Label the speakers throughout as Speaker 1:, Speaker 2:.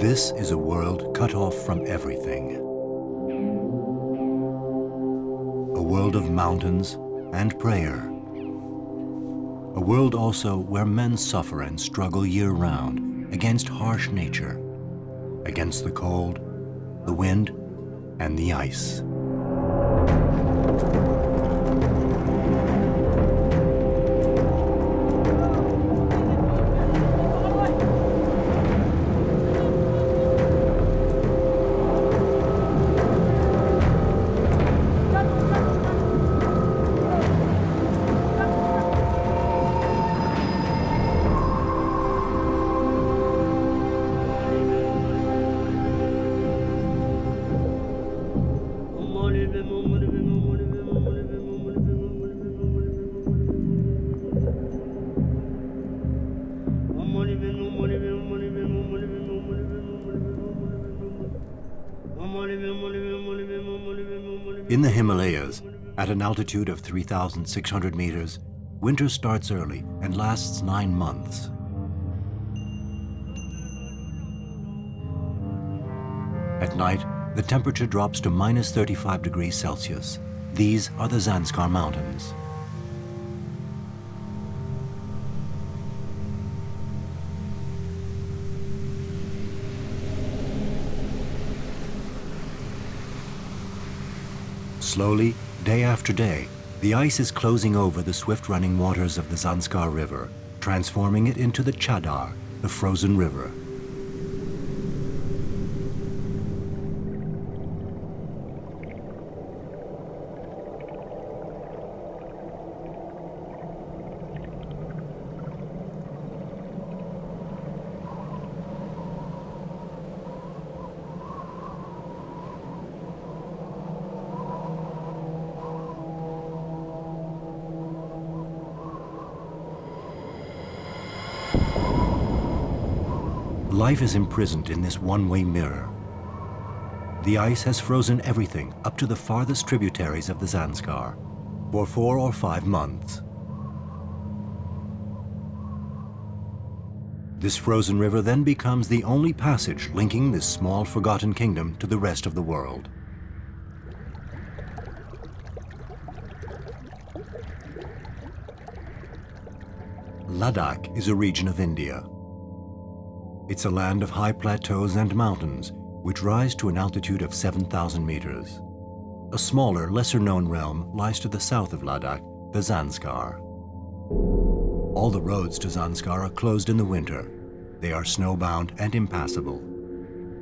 Speaker 1: This is a world cut off from everything. A world of mountains and prayer. A world also where men suffer and struggle year-round against harsh nature, against the cold, the wind, and the ice. In the Himalayas, at an altitude of 3,600 meters, winter starts early and lasts 9 months. At night, the temperature drops to minus 35 degrees Celsius. These are the Zanskar Mountains. Slowly, day after day, the ice is closing over the swift-running waters of the Zanskar River, transforming it into the Chadar, the frozen river. Life is imprisoned in this one-way mirror. The ice has frozen everything up to the farthest tributaries of the Zanskar for 4 or 5 months. This frozen river then becomes the only passage linking this small, forgotten kingdom to the rest of the world. Ladakh is a region of India. It's a land of high plateaus and mountains, which rise to an altitude of 7,000 meters. A smaller, lesser-known realm lies to the south of Ladakh, the Zanskar. All the roads to Zanskar are closed in the winter. They are snowbound and impassable.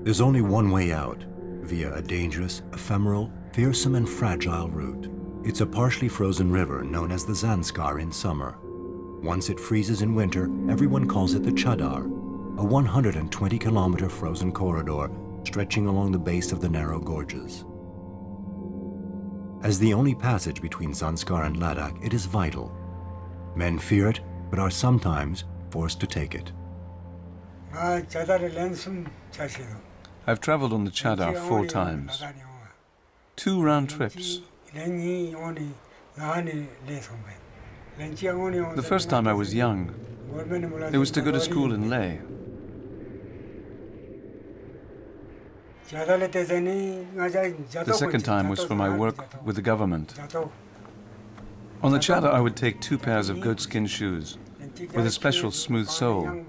Speaker 1: There's only one way out, via a dangerous, ephemeral, fearsome and fragile route. It's a partially frozen river known as the Zanskar in summer. Once it freezes in winter, everyone calls it the Chadar, a 120-kilometer frozen corridor stretching along the base of the narrow gorges. As the only passage between Zanskar and Ladakh, it is vital. Men fear it, but are sometimes forced to take it.
Speaker 2: I've traveled on the Chadar 4 times. 2 round trips. The first time I was young. It was to go to school in Leh. The second time was for my work with the government. On the Chadar, I would take 2 pairs of goatskin shoes with a special smooth sole.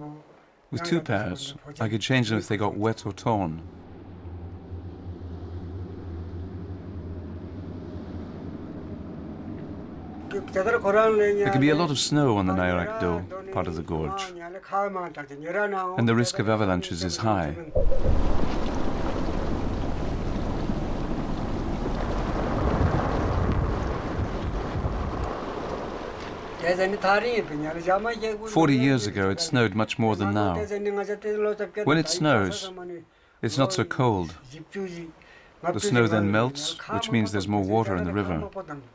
Speaker 2: With 2 pairs, I could change them if they got wet or torn. There can be a lot of snow on the Nairak Do, part of the gorge, and the risk of avalanches is high. "40 years ago, it snowed much more than now. When it snows, it's not so cold. The snow then melts, which means there's more water in the river.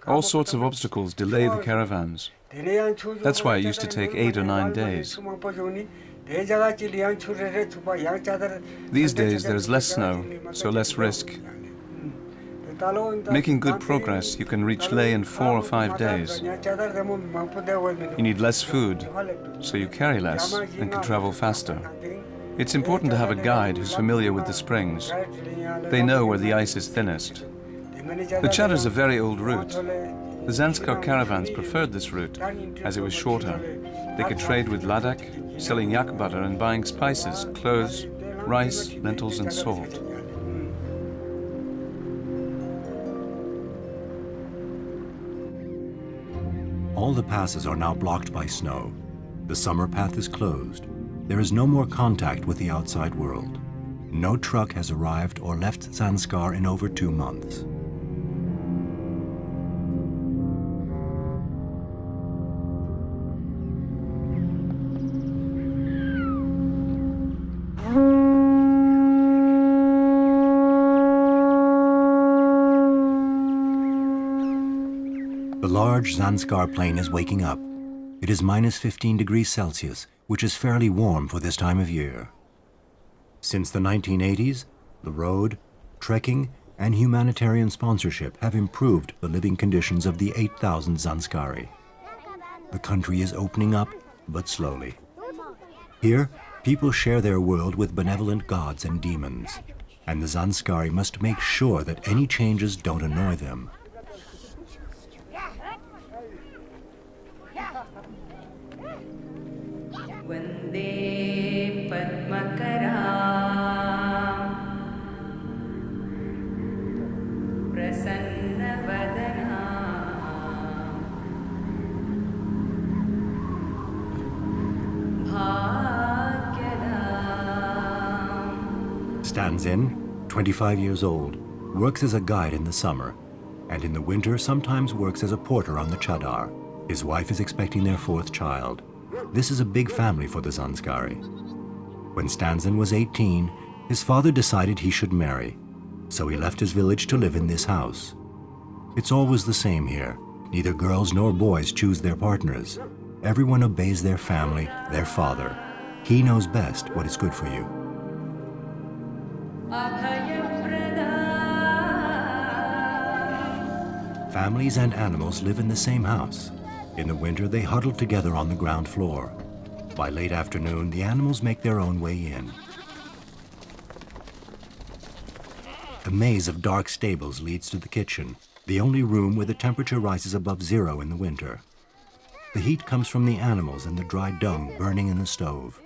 Speaker 2: All sorts of obstacles delay the caravans. That's why it used to take 8 or 9 days. These days there's less snow, so less risk. Making good progress, you can reach Leh in 4 or 5 days. You need less food, so you carry less and can travel faster. It's important to have a guide who's familiar with the springs. They know where the ice is thinnest. The Chad is a very old route. The Zanskar caravans preferred this route, as it was shorter. They could trade with Ladakh, selling yak butter and buying spices, clothes, rice, lentils and salt.
Speaker 1: All the passes are now blocked by snow. The summer path is closed. There is no more contact with the outside world. No truck has arrived or left Zanskar in over 2 months. The large Zanskar plain is waking up. It is minus 15 degrees Celsius, which is fairly warm for this time of year. Since the 1980s, the road, trekking, and humanitarian sponsorship have improved the living conditions of the 8,000 Zanskari. The country is opening up, but slowly. Here, people share their world with benevolent gods and demons, and the Zanskari must make sure that any changes don't annoy them. Stands in, 25 years old, works as a guide in the summer, and in the winter sometimes works as a porter on the Chadar. His wife is expecting their 4th child. This is a big family for the Zanskari. When Stanzen was 18, his father decided he should marry, so he left his village to live in this house. It's always the same here. Neither girls nor boys choose their partners. Everyone obeys their family, their father. He knows best what is good for you. Families and animals live in the same house. In the winter, they huddle together on the ground floor. By late afternoon, the animals make their own way in. A maze of dark stables leads to the kitchen, the only room where the temperature rises above 0 in the winter. The heat comes from the animals and the dry dung burning in the stove.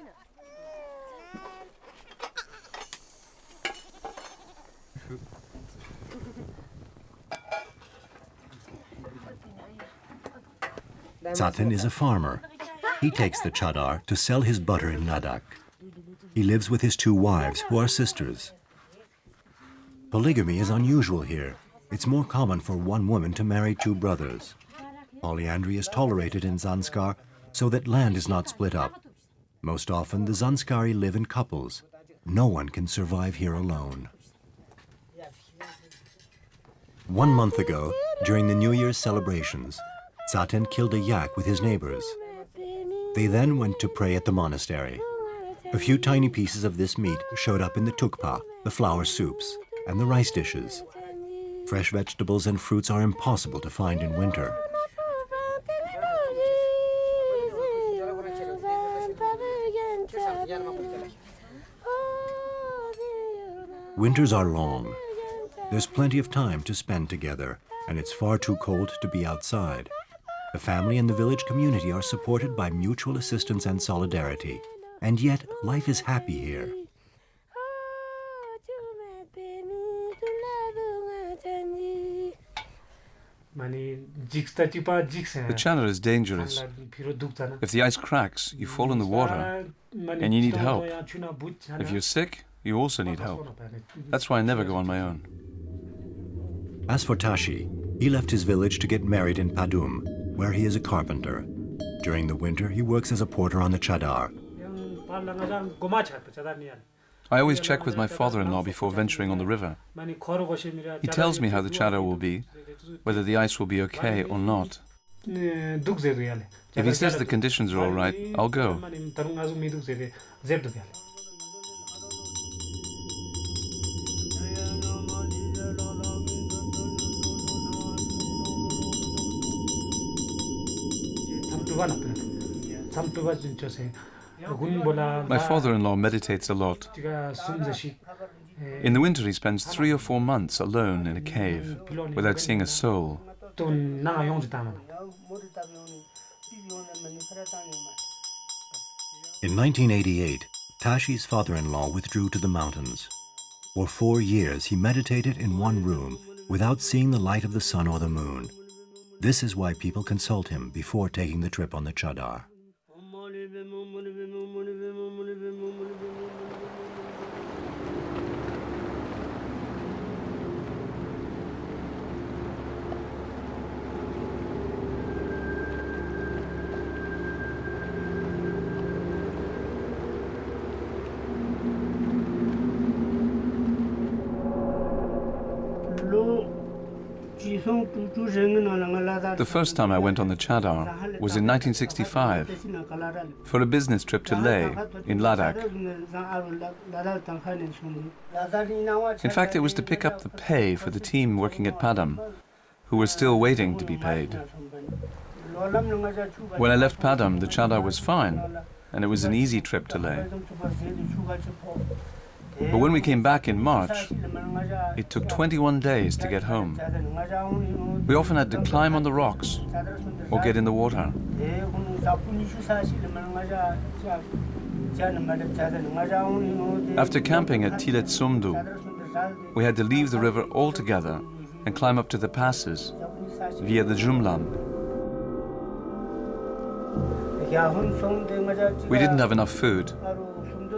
Speaker 1: Zatin is a farmer. He takes the Chadar to sell his butter in Ladakh. He lives with his 2 wives, who are sisters. Polygamy is unusual here. It's more common for one woman to marry 2 brothers. Polyandry is tolerated in Zanskar so that land is not split up. Most often, the Zanskari live in couples. No one can survive here alone. 1 month ago, during the New Year's celebrations, Zatin killed a yak with his neighbors. They then went to pray at the monastery. A few tiny pieces of this meat showed up in the tukpa, the flour soups, and the rice dishes. Fresh vegetables and fruits are impossible to find in winter. Winters are long. There's plenty of time to spend together, and it's far too cold to be outside. The family and the village community are supported by mutual assistance and solidarity. And yet, life is happy here.
Speaker 2: The channel is dangerous. If the ice cracks, you fall in the water, and you need help. If you're sick, you also need help. That's why I never go on my own.
Speaker 1: As for Tashi, he left his village to get married in Padum, where he is a carpenter. During the winter, he works as a porter on the Chadar.
Speaker 2: I always check with my father-in-law before venturing on the river. He tells me how the Chadar will be, whether the ice will be okay or not. If he says the conditions are all right, I'll go. My father-in-law meditates a lot. In the winter he spends 3 or 4 months alone in a cave, without seeing a soul.
Speaker 1: In 1988, Tashi's father-in-law withdrew to the mountains. For 4 years, he meditated in one room without seeing the light of the sun or the moon. This is why people consult him before taking the trip on the Chadar.
Speaker 2: The first time I went on the Chadar was in 1965 for a business trip to Leh in Ladakh. In fact, it was to pick up the pay for the team working at Padam, who were still waiting to be paid. When I left Padam, the Chadar was fine, and it was an easy trip to Leh. But when we came back in March, it took 21 days to get home. We often had to climb on the rocks or get in the water. After camping at Yarsagumbu, we had to leave the river altogether and climb up to the passes via the Jumlan. We didn't have enough food.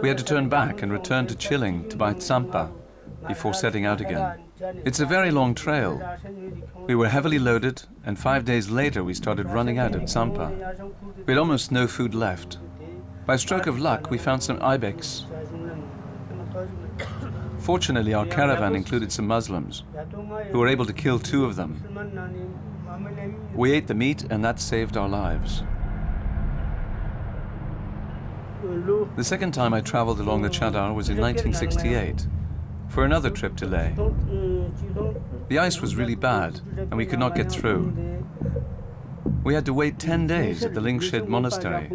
Speaker 2: We had to turn back and return to Chichen to buy tsampa before setting out again. It's a very long trail. We were heavily loaded, and 5 days later we started running out of tsampa. We had almost no food left. By a stroke of luck, we found some ibex. Fortunately, our caravan included some Muslims, who were able to kill 2 of them. We ate the meat, and that saved our lives. The second time I traveled along the Chadar was in 1968, for another trip to Leh. The ice was really bad, and we could not get through. We had to wait 10 days at the Lingshed monastery.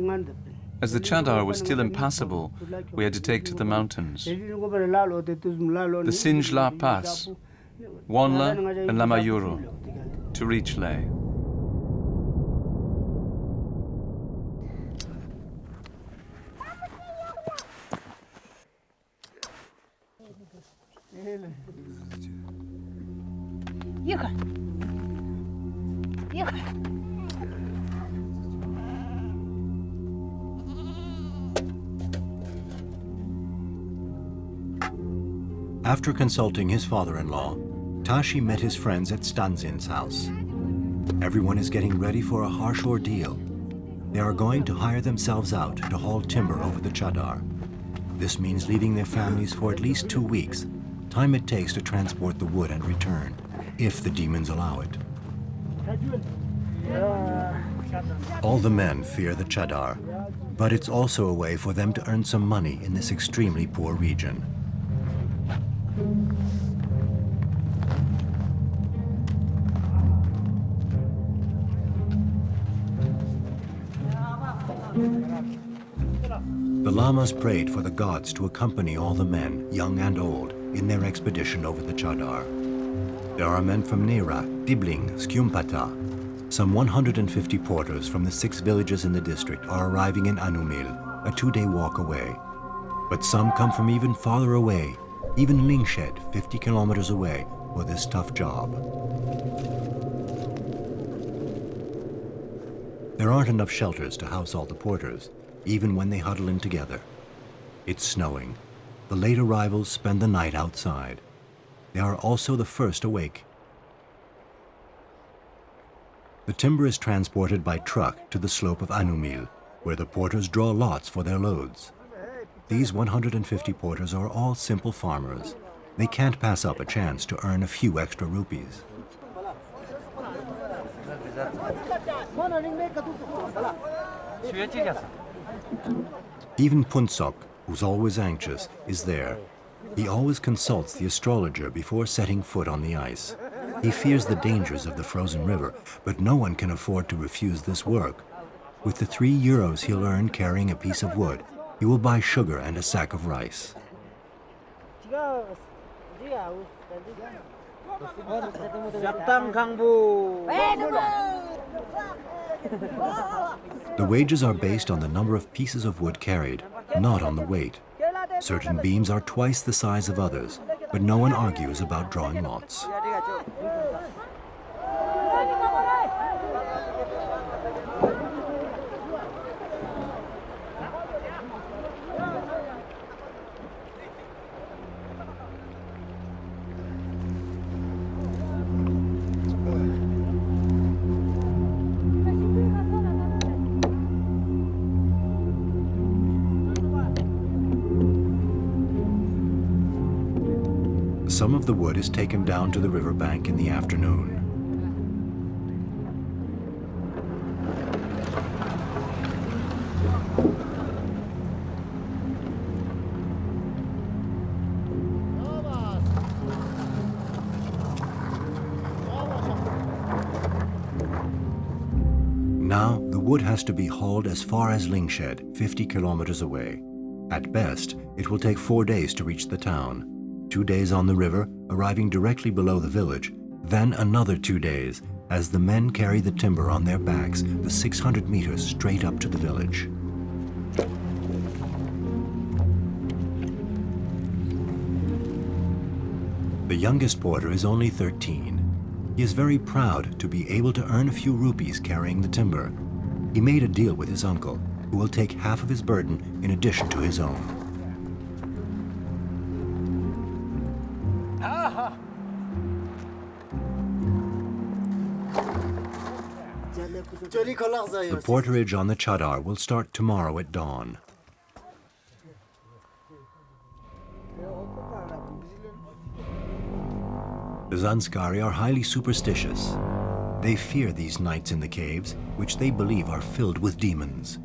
Speaker 2: As the Chadar was still impassable, we had to take to the mountains. The Sinjla Pass, Wanla and Lamayuru, to reach Leh.
Speaker 1: After consulting his father-in-law, Tashi met his friends at Stanzin's house. Everyone is getting ready for a harsh ordeal. They are going to hire themselves out to haul timber over the Chadar. This means leaving their families for at least 2 weeks, time it takes to transport the wood and return, if the demons allow it. All the men fear the Chadar, but it's also a way for them to earn some money in this extremely poor region. The lamas prayed for the gods to accompany all the men, young and old, in their expedition over the Chadar. There are men from Nera, Dibling, Skjumpata. Some 150 porters from the 6 villages in the district are arriving in Anumil, a 2-day walk away. But some come from even farther away, even Lingshed, 50 kilometers away, for this tough job. There aren't enough shelters to house all the porters, even when they huddle in together. It's snowing. The late arrivals spend the night outside. They are also the first awake. The timber is transported by truck to the slope of Anumil, where the porters draw lots for their loads. These 150 porters are all simple farmers. They can't pass up a chance to earn a few extra rupees. Even Punsok, who's always anxious, is there. He always consults the astrologer before setting foot on the ice. He fears the dangers of the frozen river, but no one can afford to refuse this work. With the €3 he'll earn carrying a piece of wood, he will buy sugar and a sack of rice. The wages are based on the number of pieces of wood carried, not on the weight. Certain beams are twice the size of others, but no one argues about drawing lots. Some of the wood is taken down to the riverbank in the afternoon. Now, the wood has to be hauled as far as Lingshed, 50 kilometers away. At best, it will take 4 days to reach the town. 2 days on the river, arriving directly below the village, then another 2 days, as the men carry the timber on their backs the 600 meters straight up to the village. The youngest porter is only 13. He is very proud to be able to earn a few rupees carrying the timber. He made a deal with his uncle, who will take half of his burden in addition to his own. The porterage on the Chadar will start tomorrow at dawn. The Zanskari are highly superstitious. They fear these nights in the caves, which they believe are filled with demons.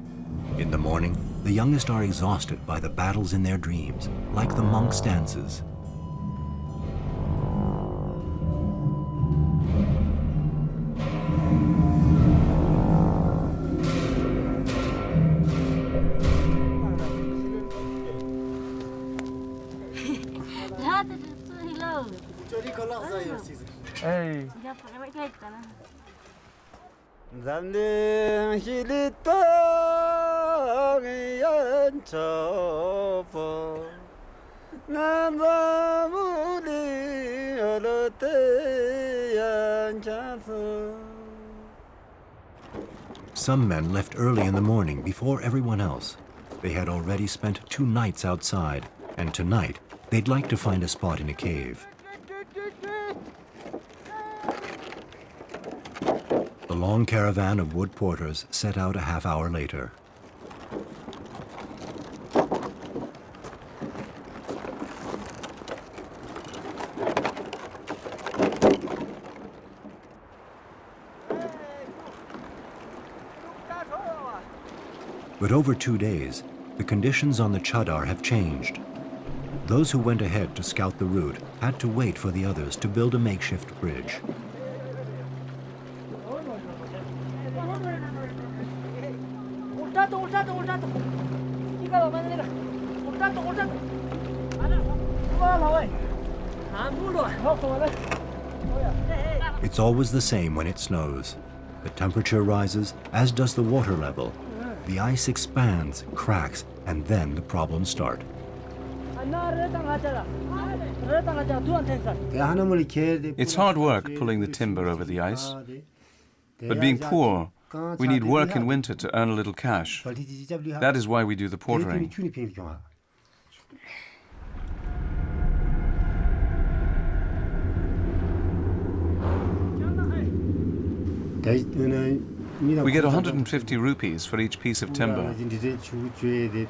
Speaker 1: In the morning, the youngest are exhausted by the battles in their dreams, like the monks' dances.
Speaker 2: Hey.
Speaker 1: Some men left early in the morning before everyone else. They had already spent 2 nights outside, and tonight they'd like to find a spot in a cave. The long caravan of wood porters set out a half-hour later. But over 2 days, the conditions on the Chadar have changed. Those who went ahead to scout the route had to wait for the others to build a makeshift bridge. It's always the same when it snows. The temperature rises, as does the water level. The ice expands, cracks, and then the problems start.
Speaker 2: It's hard work pulling the timber over the ice. But being poor, we need work in winter to earn a little cash. That is why we do the portering. We get 150 rupees for each piece of timber.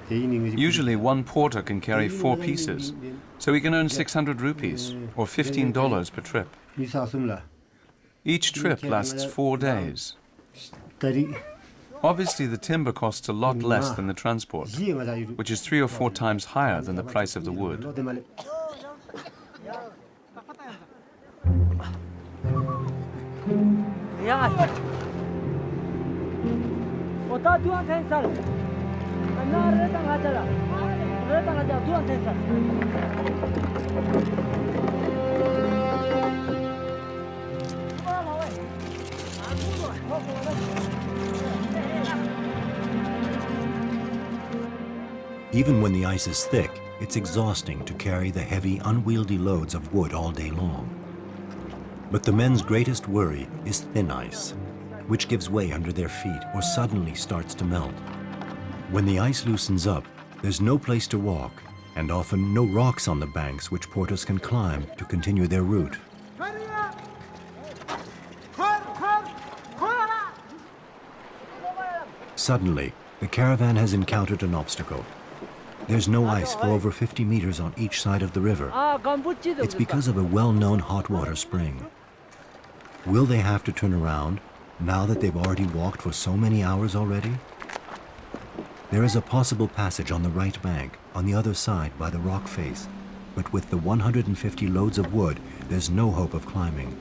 Speaker 2: Usually one porter can carry 4 pieces, so we can earn 600 rupees, or $15 per trip. Each trip lasts 4 days. Obviously the timber costs a lot less than the transport, which is 3 or 4 times higher than the price of the wood.
Speaker 1: Even when the ice is thick, it's exhausting to carry the heavy, unwieldy loads of wood all day long. But the men's greatest worry is thin ice, which gives way under their feet or suddenly starts to melt. When the ice loosens up, there's no place to walk, and often no rocks on the banks which porters can climb to continue their route. Suddenly, the caravan has encountered an obstacle. There's no ice for over 50 meters on each side of the river. It's because of a well-known hot water spring. Will they have to turn around now that they've already walked for so many hours already? There is a possible passage on the right bank, on the other side by the rock face, but with the 150 loads of wood, there's no hope of climbing.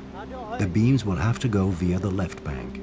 Speaker 1: The beams will have to go via the left bank.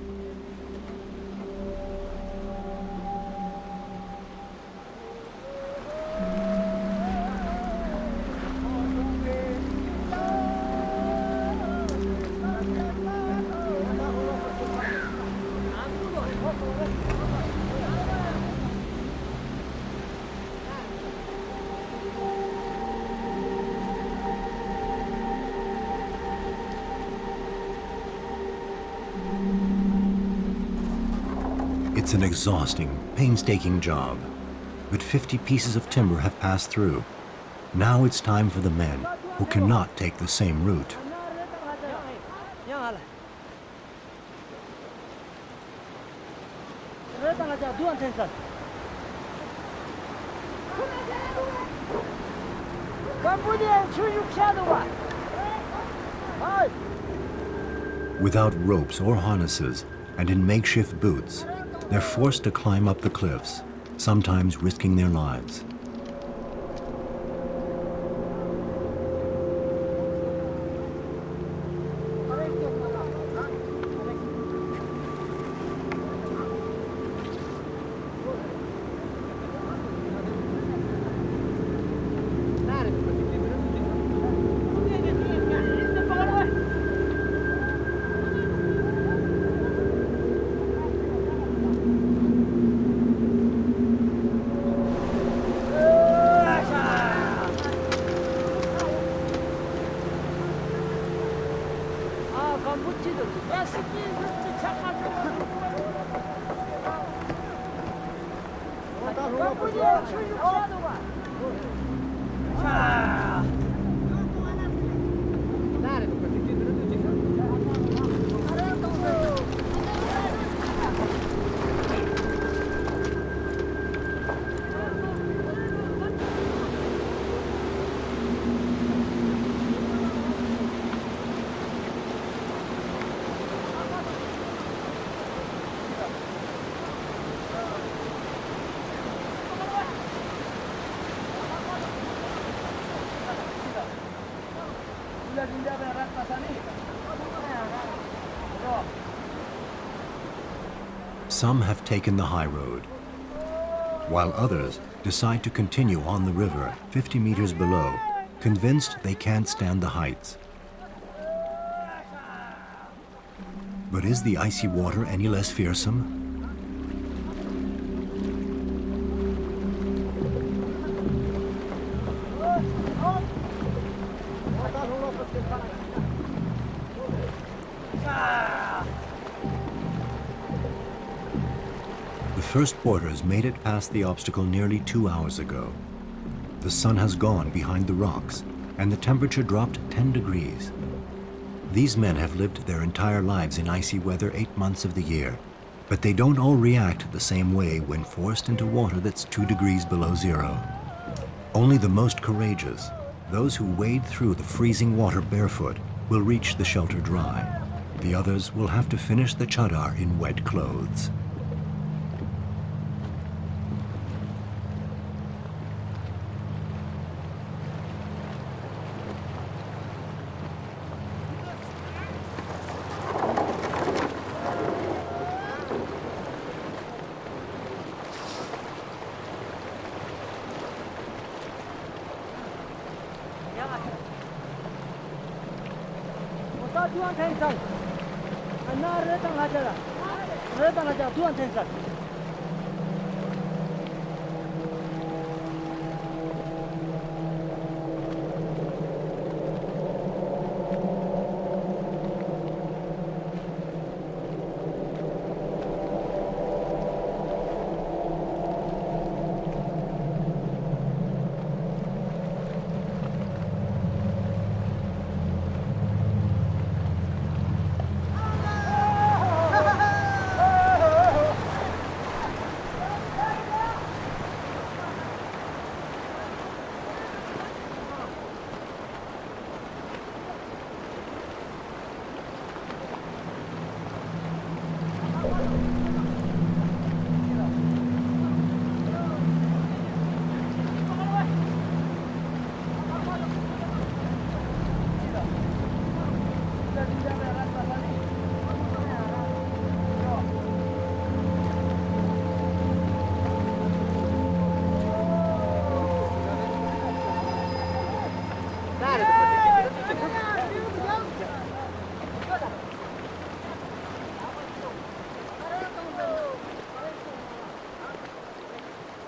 Speaker 1: It's an exhausting, painstaking job, but 50 pieces of timber have passed through. Now it's time for the men who cannot take the same route. Without ropes or harnesses and in makeshift boots, they're forced to climb up the cliffs, sometimes risking their lives. Some have taken the high road, while others decide to continue on the river 50 meters below, convinced they can't stand the heights. But is the icy water any less fearsome? The first porters made it past the obstacle nearly 2 hours ago. The sun has gone behind the rocks, and the temperature dropped 10 degrees. These men have lived their entire lives in icy weather 8 months of the year, but they don't all react the same way when forced into water that's 2 degrees below zero. Only the most courageous, those who wade through the freezing water barefoot, will reach the shelter dry. The others will have to finish the chadar in wet clothes.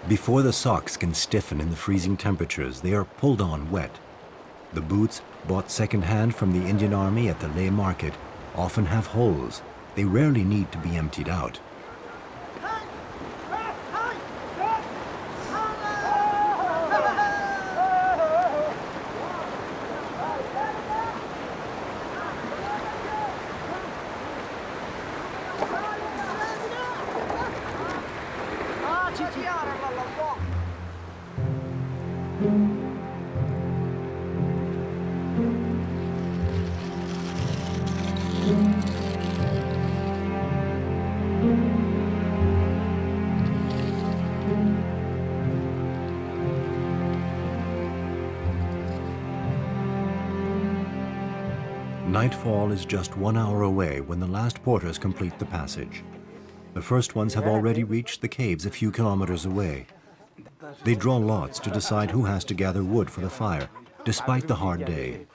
Speaker 1: Before the socks can stiffen in the freezing temperatures, they are pulled on wet. The boots, bought second-hand from the Indian Army at the Leh market, often have holes. They rarely need to be emptied out. Nightfall is just 1 hour away when the last porters complete the passage. The first ones have already reached the caves a few kilometers away. They draw lots to decide who has to gather wood for the fire, despite the hard day.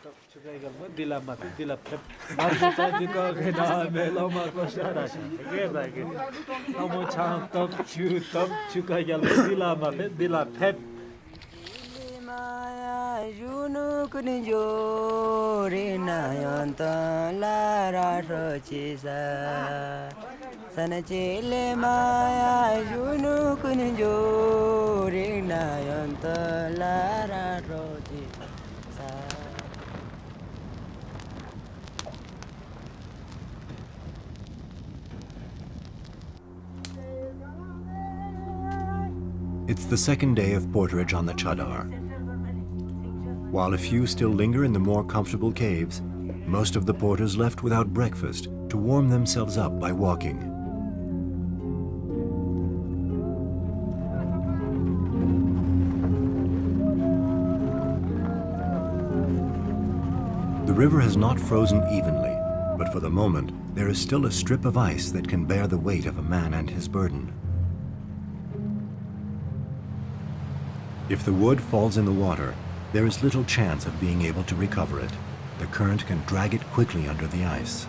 Speaker 1: It's the second day of porterage on the Chadar. While a few still linger in the more comfortable caves, most of the porters left without breakfast to warm themselves up by walking. The river has not frozen evenly, but for the moment, there is still a strip of ice that can bear the weight of a man and his burden. If the wood falls in the water, there is little chance of being able to recover it. The current can drag it quickly under the ice.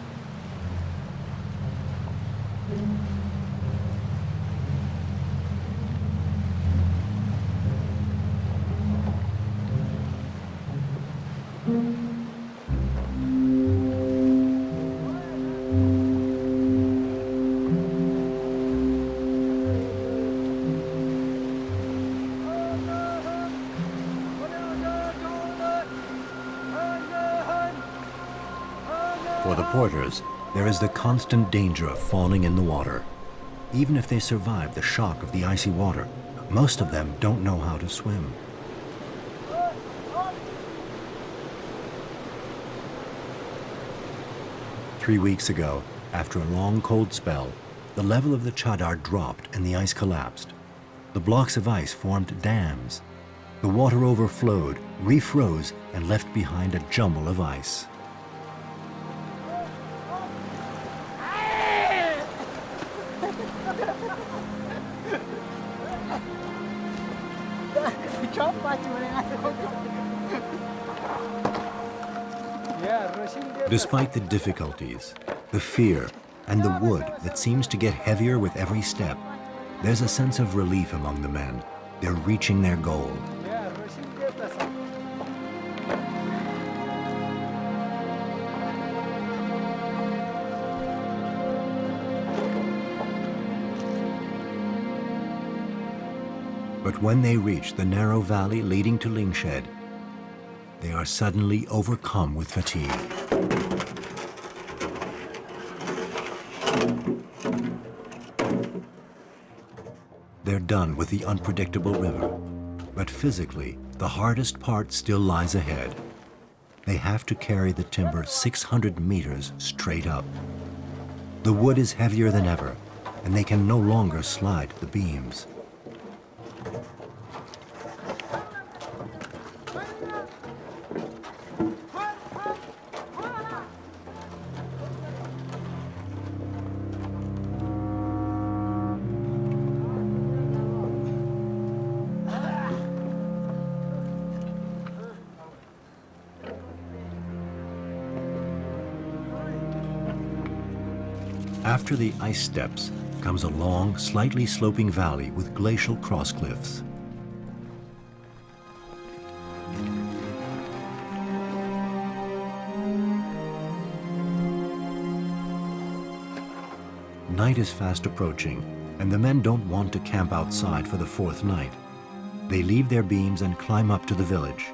Speaker 1: For the porters, there is the constant danger of falling in the water. Even if they survive the shock of the icy water, most of them don't know how to swim. Three weeks ago, after a long cold spell, the level of the Chadar dropped and the ice collapsed. The blocks of ice formed dams. The water overflowed, refroze, and left behind a jumble of ice. Despite the difficulties, the fear, and the wood that seems to get heavier with every step, there's a sense of relief among the men. They're reaching their goal. But when they reach the narrow valley leading to Lingshed, they are suddenly overcome with fatigue. They're done with the unpredictable river, but physically, the hardest part still lies ahead. They have to carry the timber 600 meters straight up. The wood is heavier than ever, and they can no longer slide the beams. After the ice steps comes a long, slightly sloping valley with glacial cross cliffs. Night is fast approaching, and the men don't want to camp outside for the fourth night. They leave their beams and climb up to the village.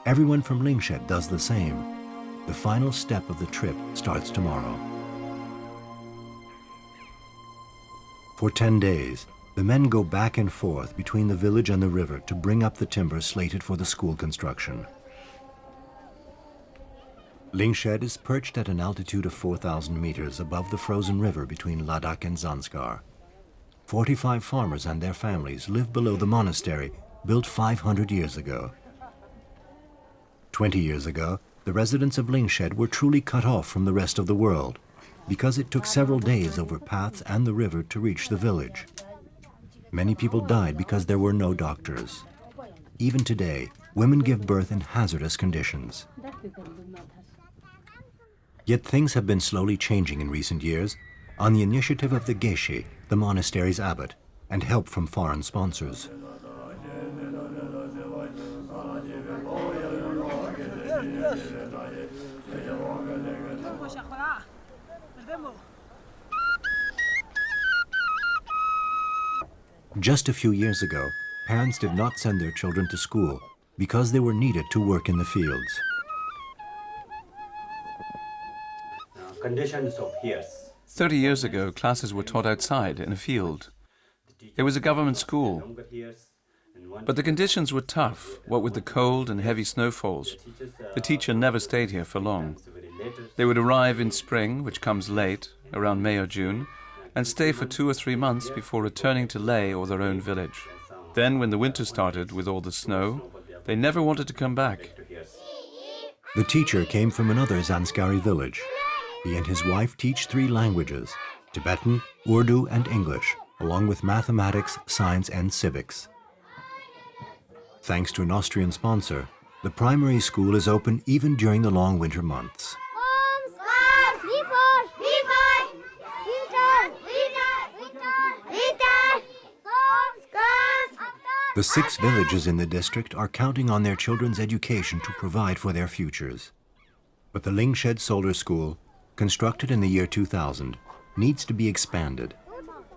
Speaker 1: Everyone from Lingshed does the same. The final step of the trip starts tomorrow. For 10 days, the men go back and forth between the village and the river to bring up the timber slated for the school construction. Lingshed is perched at an altitude of 4,000 meters above the frozen river between Ladakh and Zanskar. 45 farmers and their families live below the monastery built 500 years ago. 20 years ago, the residents of Lingshed were truly cut off from the rest of the world, because it took several days over paths and the river to reach the village. Many people died because there were no doctors. Even today, women give birth in hazardous conditions. Yet things have been slowly changing in recent years on the initiative of the Geshe, the monastery's abbot, and help from foreign sponsors. Just a few years ago, parents did not send their children to school because they were needed to work in the fields.
Speaker 3: Conditions of years.
Speaker 2: 30 years ago, classes were taught outside in a field. It was a government school. But the conditions were tough, what with the cold and heavy snowfalls. The teacher never stayed here for long. They would arrive in spring, which comes late, around May or June, and stay for 2 or 3 months before returning to Leh or their own village. Then, when the winter started with all the snow, they never wanted to come back.
Speaker 1: The teacher came from another Zanskari village. He and his wife teach 3 languages, Tibetan, Urdu, and English, along with mathematics, science, and civics. Thanks to an Austrian sponsor, the primary school is open even during the long winter months. The 6 villages in the district are counting on their children's education to provide for their futures. But the Lingshed Solar School, constructed in the year 2000, needs to be expanded.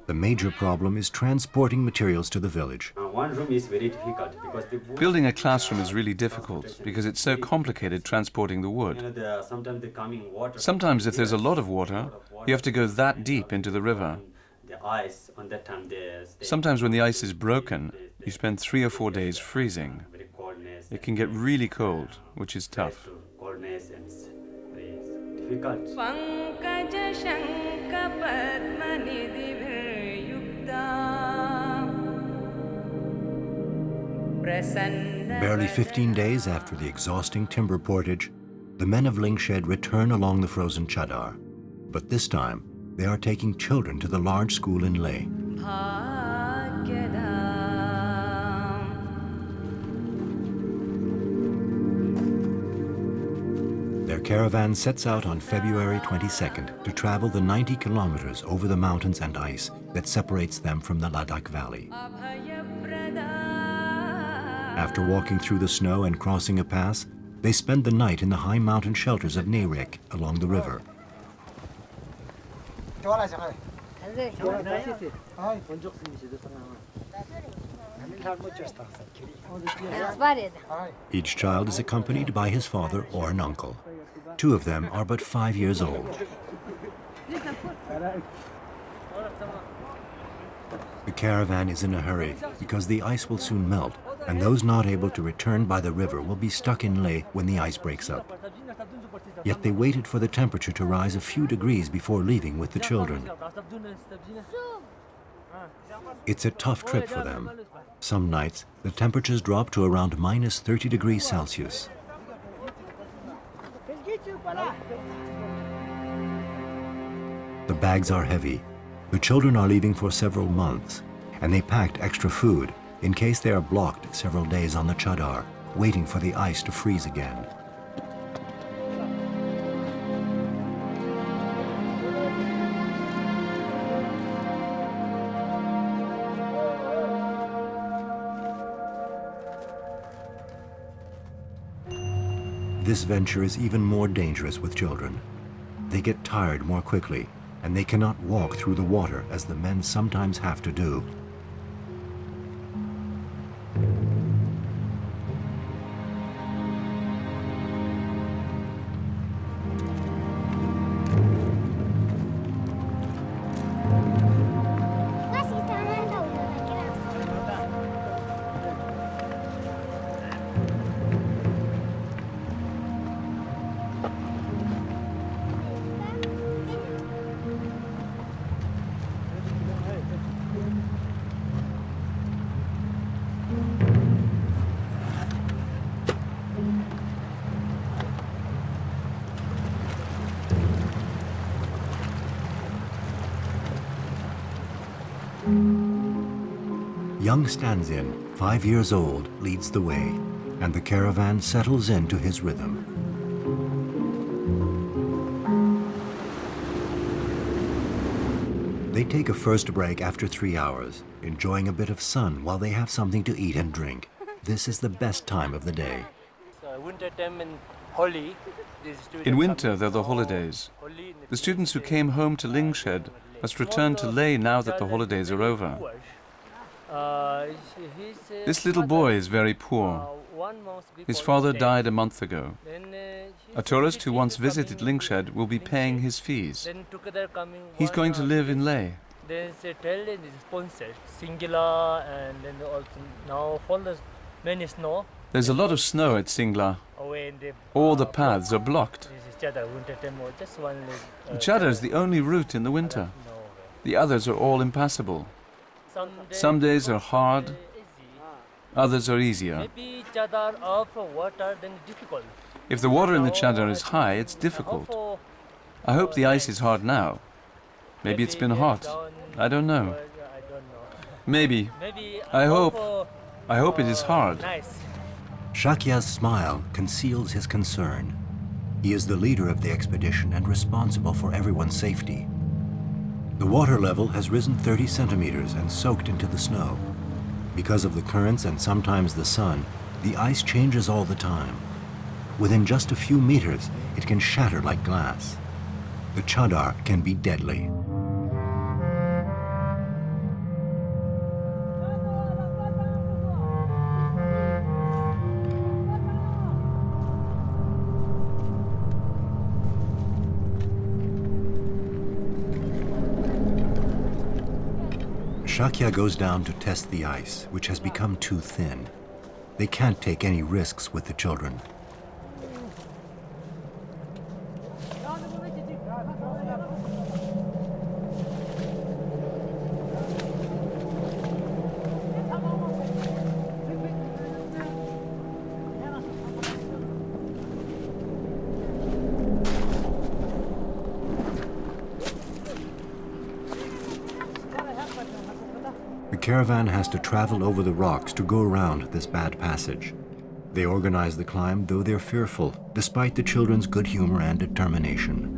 Speaker 1: The major problem is transporting materials to the village.
Speaker 3: One room is very difficult because
Speaker 2: Building a classroom is really difficult because it's so complicated transporting the wood.
Speaker 3: sometimes the coming water.
Speaker 2: Sometimes if there's a lot of water, you have to go that deep into the river.
Speaker 3: The ice on that time they
Speaker 2: Sometimes when the ice is broken, you spend 3 or 4 days freezing.
Speaker 3: very coldness.
Speaker 2: It can get really cold, which is tough.
Speaker 3: Coldness and very difficult.
Speaker 1: Barely 15 days after the exhausting timber portage, the men of Lingshed return along the frozen Chadar. But this time, they are taking children to the large school in Leh. Their caravan sets out on February 22nd to travel the 90 kilometers over the mountains and ice that separates them from the Ladakh Valley. After walking through the snow and crossing a pass, they spend the night in the high mountain shelters of Neyrek along the river. Each child is accompanied by his father or an uncle. Two of them are but 5 years old. The caravan is in a hurry because the ice will soon melt, and those not able to return by the river will be stuck in Leh when the ice breaks up. Yet they waited for the temperature to rise a few degrees before leaving with the children. It's a tough trip for them. Some nights, the temperatures drop to around minus 30 degrees Celsius. The bags are heavy. The children are leaving for several months, and they packed extra food in case they are blocked several days on the Chadar, waiting for the ice to freeze again. This venture is even more dangerous with children. They get tired more quickly, and they cannot walk through the water as the men sometimes have to do. Young Stanzin, 5 years old, leads the way, and the caravan settles into his rhythm. They take a first break after 3 hours, enjoying a bit of sun while they have something to eat and drink. This is the best time of the day.
Speaker 4: Winter time in Holi.
Speaker 2: In winter, they're the holidays. The students who came home to Lingshed must return to Leh now that the holidays are over. This little boy is very poor. His father died a month ago. A tourist who once visited Lingshed will be paying his fees. He's going to live in Leh.
Speaker 4: There's a trail is sponsored, Singila, and then also now follows many snow.
Speaker 2: There's a lot of snow at Singla. All the paths are blocked. The Chadar is the only route in the winter. The others are all impassable. Some days are hard, others are easier. If the water in the Chadar is high, it's difficult. I hope the ice is hard now. Maybe it's been hot. I don't know. Maybe. I hope it is hard.
Speaker 1: Shakya's smile conceals his concern. He is the leader of the expedition and responsible for everyone's safety. The water level has risen 30 centimeters and soaked into the snow. Because of the currents and sometimes the sun, the ice changes all the time. Within just a few meters, it can shatter like glass. The Chadar can be deadly. Shakya goes down to test the ice, which has become too thin. They can't take any risks with the children. The caravan has to travel over the rocks to go around this bad passage. They organize the climb, though they're fearful, despite the children's good humor and determination.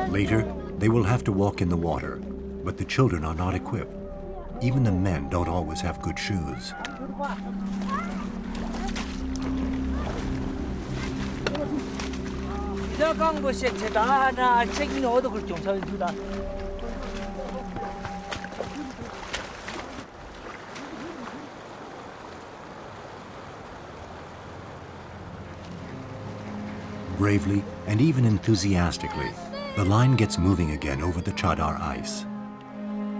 Speaker 1: Later, they will have to walk in the water, but the children are not equipped. Even the men don't always have good shoes. Bravely and even enthusiastically, the line gets moving again over the Chadar ice.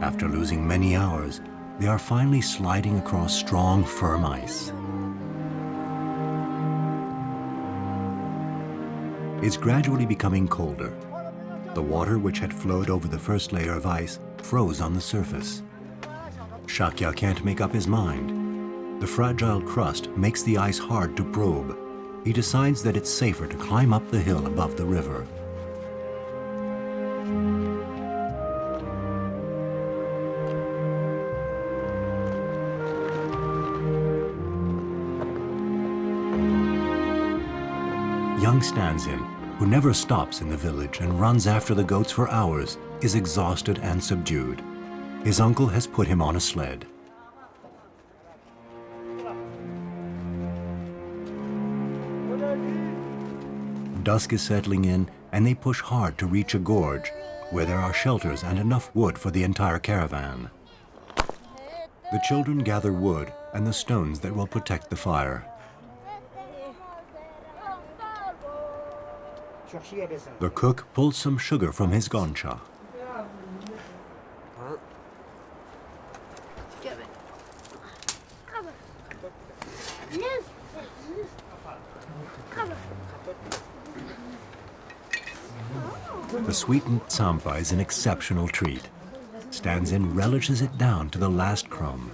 Speaker 1: After losing many hours, they are finally sliding across strong, firm ice. It's gradually becoming colder. The water, which had flowed over the first layer of ice, froze on the surface. Shakya can't make up his mind. The fragile crust makes the ice hard to probe. He decides that it's safer to climb up the hill above the river. Young Stanzin, who never stops in the village and runs after the goats for hours, is exhausted and subdued. His uncle has put him on a sled. Dusk is settling in, and they push hard to reach a gorge, where there are shelters and enough wood for the entire caravan. The children gather wood and the stones that will protect the fire. The cook pulls some sugar from his goncha. The sweetened tsampa is an exceptional treat. Stanzin relishes it down to the last crumb.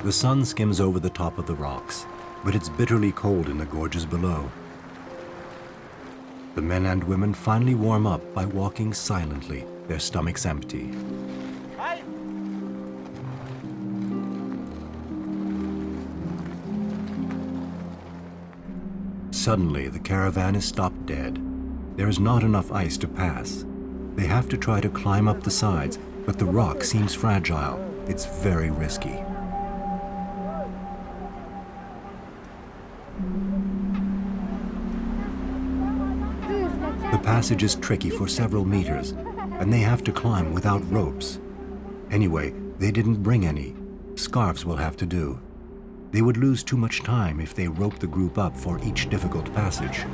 Speaker 1: The sun skims over the top of the rocks, but it's bitterly cold in the gorges below. The men and women finally warm up by walking silently, their stomachs empty. Suddenly, the caravan is stopped dead. There is not enough ice to pass. They have to try to climb up the sides, but the rock seems fragile. It's very risky. The passage is tricky for several meters, and they have to climb without ropes. Anyway, they didn't bring any. Scarves will have to do. They would lose too much time if they roped the group up for each difficult passage.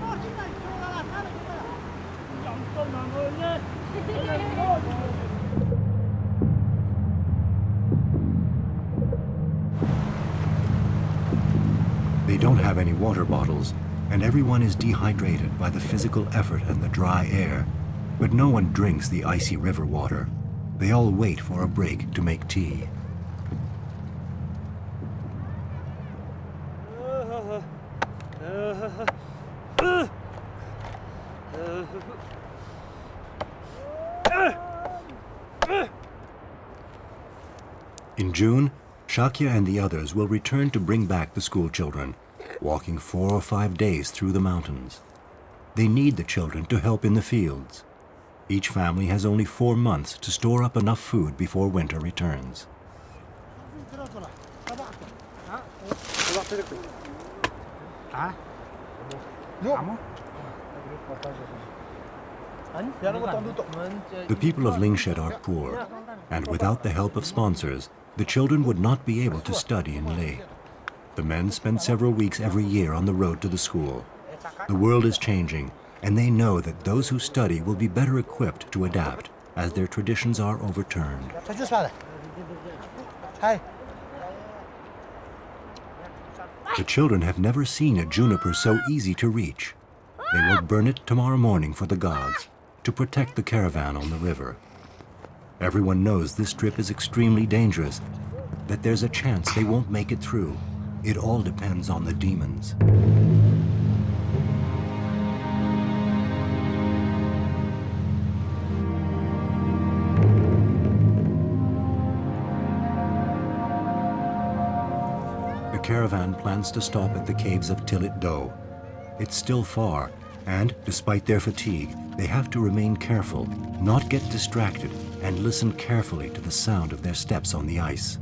Speaker 1: They don't have any water bottles, and everyone is dehydrated by the physical effort and the dry air. But no one drinks the icy river water. They all wait for a break to make tea. In June, Shakya and the others will return to bring back the school children, walking 4 or 5 days through the mountains. They need the children to help in the fields. Each family has only 4 months to store up enough food before winter returns. The people of Lingshed are poor, and without the help of sponsors, the children would not be able to study in Leh. The men spend several weeks every year on the road to the school. The world is changing, and they know that those who study will be better equipped to adapt, as their traditions are overturned. The children have never seen a juniper so easy to reach. They will burn it tomorrow morning for the gods, to protect the caravan on the river. Everyone knows this trip is extremely dangerous, that there's a chance they won't make it through. It all depends on the demons. The caravan plans to stop at the caves of Tilit Do. It's still far, and despite their fatigue, they have to remain careful, not get distracted, and listen carefully to the sound of their steps on the ice.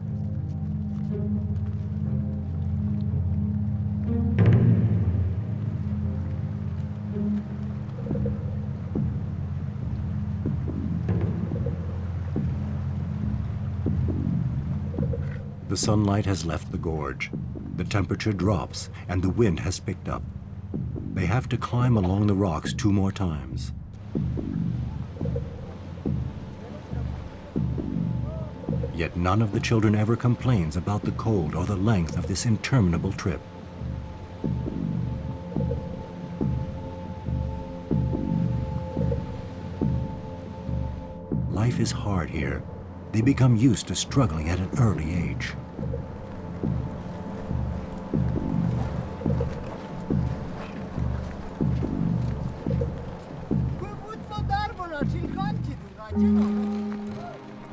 Speaker 1: The sunlight has left the gorge. The temperature drops and the wind has picked up. They have to climb along the rocks 2 more times. Yet none of the children ever complains about the cold or the length of this interminable trip. Life is hard here. They become used to struggling at an early age.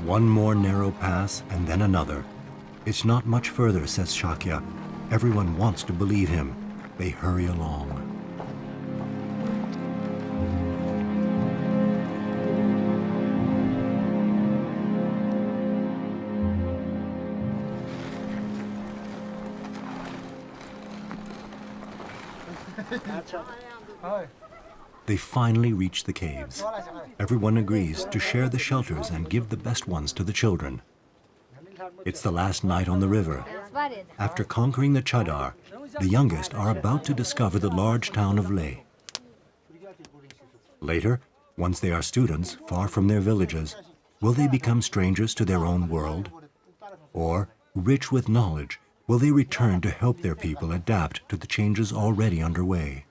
Speaker 1: One more narrow pass and then another. It's not much further, says Shakya. Everyone wants to believe him. They hurry along. They finally reach the caves. Everyone agrees to share the shelters and give the best ones to the children. It's the last night on the river. After conquering the Chadar, the youngest are about to discover the large town of Leh. Later, once they are students, far from their villages, will they become strangers to their own world? Or, rich with knowledge, will they return to help their people adapt to the changes already underway?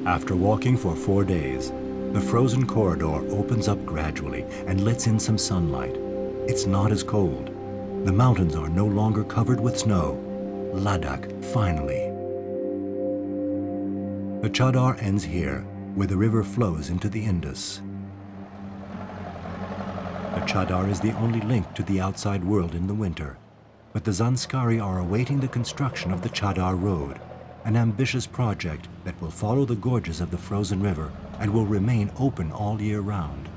Speaker 1: After walking for 4 days, the frozen corridor opens up gradually and lets in some sunlight. It's not as cold. The mountains are no longer covered with snow. Ladakh, finally. The Chadar ends here, where the river flows into the Indus. The Chadar is the only link to the outside world in the winter, but the Zanskari are awaiting the construction of the Chadar Road, an ambitious project that will follow the gorges of the frozen river and will remain open all year round.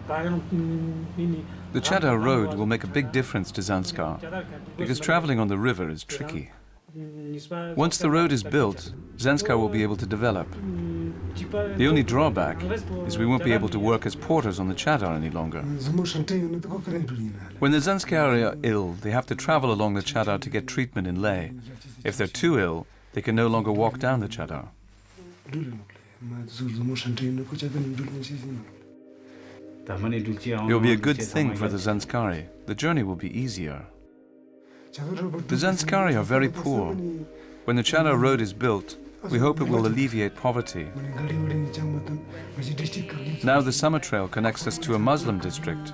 Speaker 2: The Chadar Road will make a big difference to Zanskar, because traveling on the river is tricky. Once the road is built, Zanskar will be able to develop. The only drawback is we won't be able to work as porters on the Chadar any longer. When the Zanskari are ill, they have to travel along the Chadar to get treatment in Leh. If they're too ill, they can no longer walk down the Chadar. It will be a good thing for the Zanskari. The journey will be easier. The Zanskari are very poor. When the Chadar Road is built, we hope it will alleviate poverty. Now the summer trail connects us to a Muslim district.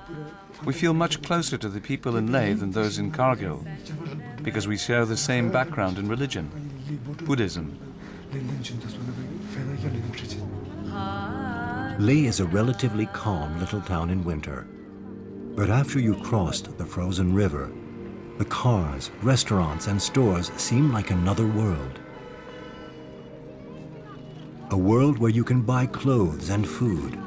Speaker 2: We feel much closer to the people in Leh than those in Kargil. because we share the same background in religion, Buddhism.
Speaker 1: Leh is a relatively calm little town in winter. But after you've crossed the frozen river, the cars, restaurants, and stores seem like another world. A world where you can buy clothes and food.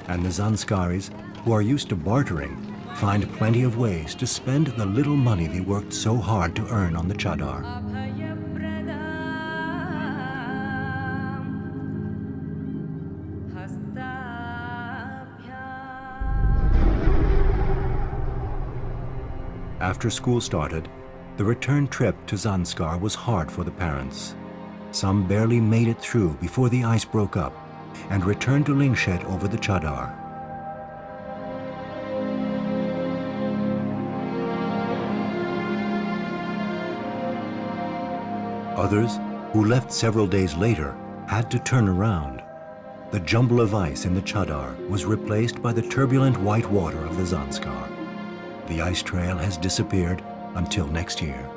Speaker 1: And the Zanskaris, who are used to bartering, find plenty of ways to spend the little money they worked so hard to earn on the chadar. After school started, the return trip to Zanskar was hard for the parents. Some barely made it through before the ice broke up and returned to Lingshet over the chadar. Others, who left several days later, had to turn around. The jumble of ice in the chadar was replaced by the turbulent white water of the Zanskar. The ice trail has disappeared until next year.